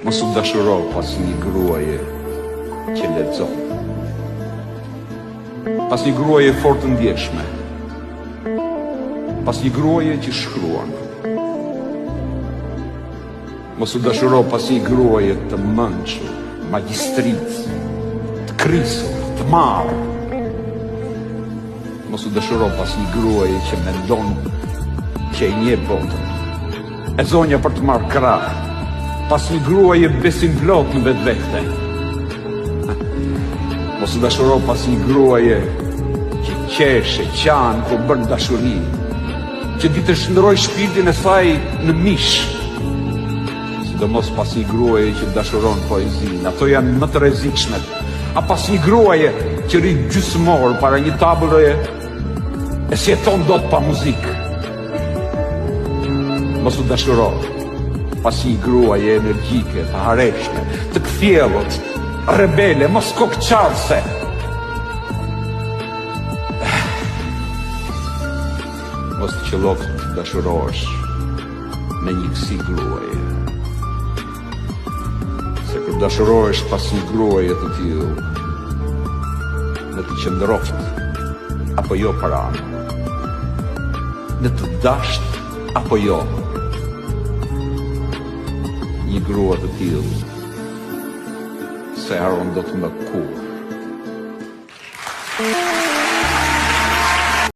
Mos u dashuro pas një gruaje që lexon. Pas një gruaje fort të ndjeshme. Pas një gruaje që shkruan. Mos u dashuro pas një gruaje të mëndshur, magjistrit, të krisur, të marrë. Mos u dashuro pas një gruaje që mendon që e nje botën. E zonja për të marrë krah, pas një gruaje besim plot në vetvete. Mos u dashuro pas një gruaje që qeshe, qanë, kur bën dashuri, që di të shndroj shpirtin e saj në mish. Sidomos pas një gruaje që dashuron poezinë, ato janë më të rrezikshmet. A pas një gruaje që rri gjysmor para një tabëlle e si jeton dot pa muzikë. Mos u dashuro pas një gruaje energjike, të hareshme, të kthjellët, rebele, mos kokçarse. Mos të qelloft të dashurohesh me një kësi gruaje. Se kur dashurohesh pas një gruaje të tillë, në të qëndroft apo jo pranë, në të dasht apo jo, një grua të tillë se haron do të më kurrë.